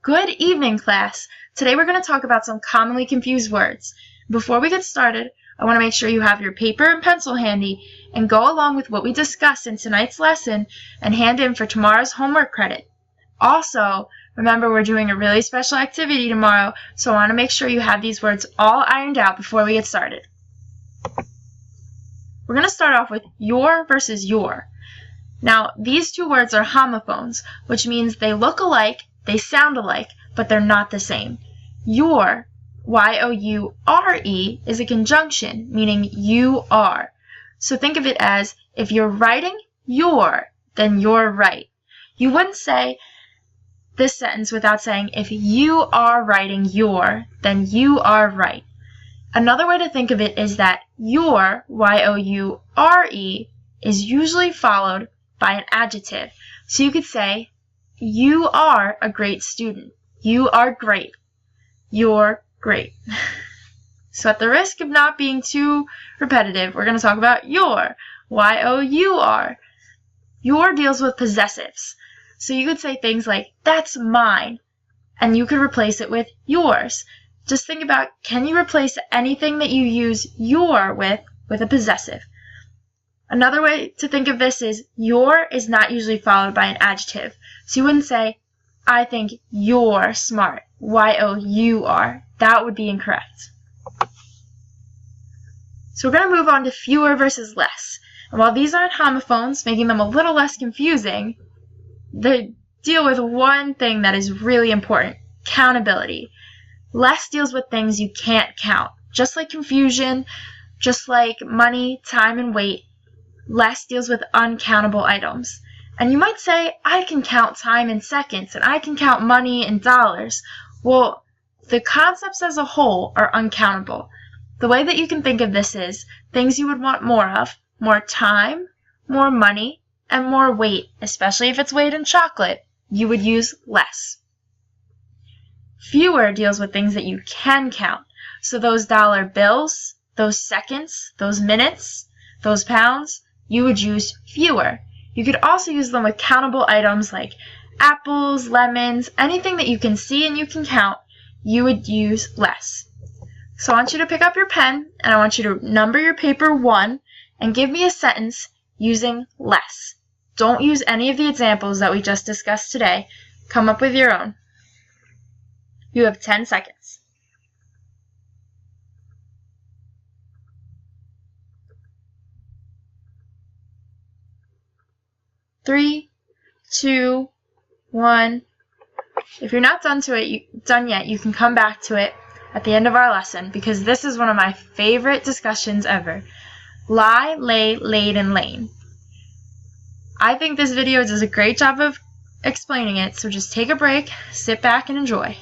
Good evening, class. Today we're going to talk about some commonly confused words. Before we get started, I want to make sure you have your paper and pencil handy and go along with what we discussed in tonight's lesson and hand in for tomorrow's homework credit. Also, remember we're doing a really special activity tomorrow, so I want to make sure you have these words all ironed out before we get started. We're going to start off with your versus your. Now, these two words are homophones, which means they look alike, they sound alike, but they're not the same. Your, Y-O-U-R-E, is a conjunction, meaning you are. So think of it as, if you're writing your, then you're right. You wouldn't say this sentence without saying, if you are writing your, then you are right. Another way to think of it is that your, Y-O-U-R-E, is usually followed by an adjective. So you could say, you are a great student. You are great. You're great. So at the risk of not being too repetitive, we're going to talk about your, Y-O-U-R. Your deals with possessives. So you could say things like, that's mine, and you could replace it with yours. Just think about, can you replace anything that you use your with a possessive? Another way to think of this is, your is not usually followed by an adjective. So you wouldn't say, I think you're smart, Y-O-U-R. That would be incorrect. So we're going to move on to fewer versus less. And while these aren't homophones, making them a little less confusing, they deal with one thing that is really important, countability. Less deals with things you can't count. Just like confusion, just like money, time, and weight, less deals with uncountable items. And you might say, I can count time in seconds, and I can count money in dollars. Well, the concepts as a whole are uncountable. The way that you can think of this is things you would want more of, more time, more money, and more weight, especially if it's weighed in chocolate, you would use less. Fewer deals with things that you can count. So those dollar bills, those seconds, those minutes, those pounds, you would use fewer. You could also use them with countable items like apples, lemons, anything that you can see and you can count, you would use less. So I want you to pick up your pen and I want you to number your paper 1 and give me a sentence using less. Don't use any of the examples that we just discussed today. Come up with your own. You have 10 seconds. 3, 2, 1. If you're not done yet, you can come back to it at the end of our lesson because this is one of my favorite discussions ever. Lie, lay, laid, and lane. I think this video does a great job of explaining it, so just take a break, sit back, and enjoy.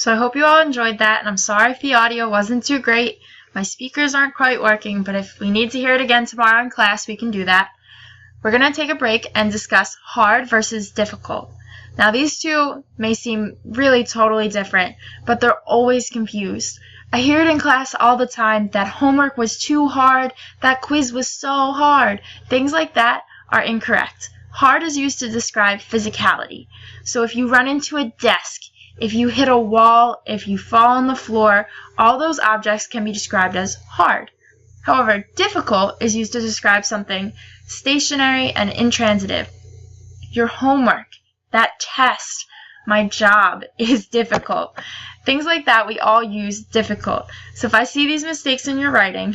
So I hope you all enjoyed that, and I'm sorry if the audio wasn't too great. My speakers aren't quite working, but if we need to hear it again tomorrow in class, we can do that. We're going to take a break and discuss hard versus difficult. Now, these two may seem really totally different, but they're always confused. I hear it in class all the time that homework was too hard, that quiz was so hard. Things like that are incorrect. Hard is used to describe physicality. So if you run into a desk, if you hit a wall, if you fall on the floor, all those objects can be described as hard. However, difficult is used to describe something stationary and intransitive. Your homework, that test, my job is difficult. Things like that we all use difficult. So if I see these mistakes in your writing,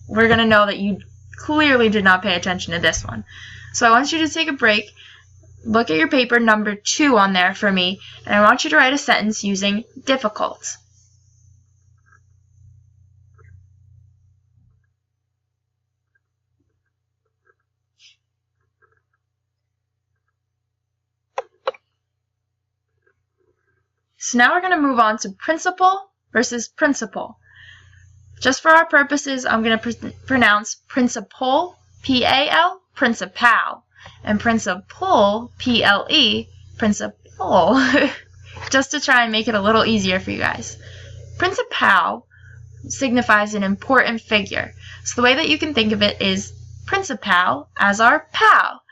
we're going to know that you clearly did not pay attention to this one. So I want you to take a break, look at your paper number 2 on there for me, and I want you to write a sentence using difficult. So now we're going to move on to principal versus principal. Just for our purposes, I'm going to pronounce principal, P-A-L, principal, and principal, P-L-E, principal, just to try and make it a little easier for you guys. Principal signifies an important figure. So the way that you can think of it is principal as our pal.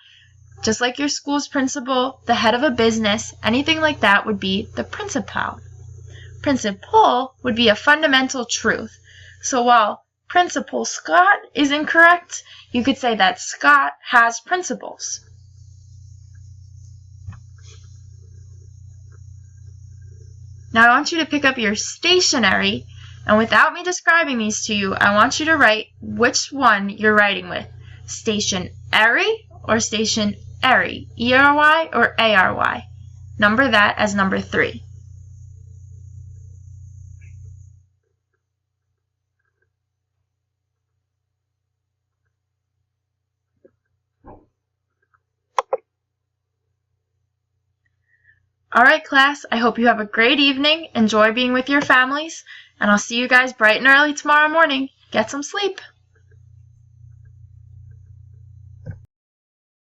Just like your school's principal, the head of a business, anything like that would be the principal. Principal would be a fundamental truth. So while Principal Scott is incorrect, you could say that Scott has principles. Now I want you to pick up your stationery, and without me describing these to you, I want you to write which one you're writing with. Stationary or stationary, E-R-Y or A-R-Y. Number that as number 3. Alright class, I hope you have a great evening, enjoy being with your families, and I'll see you guys bright and early tomorrow morning. Get some sleep!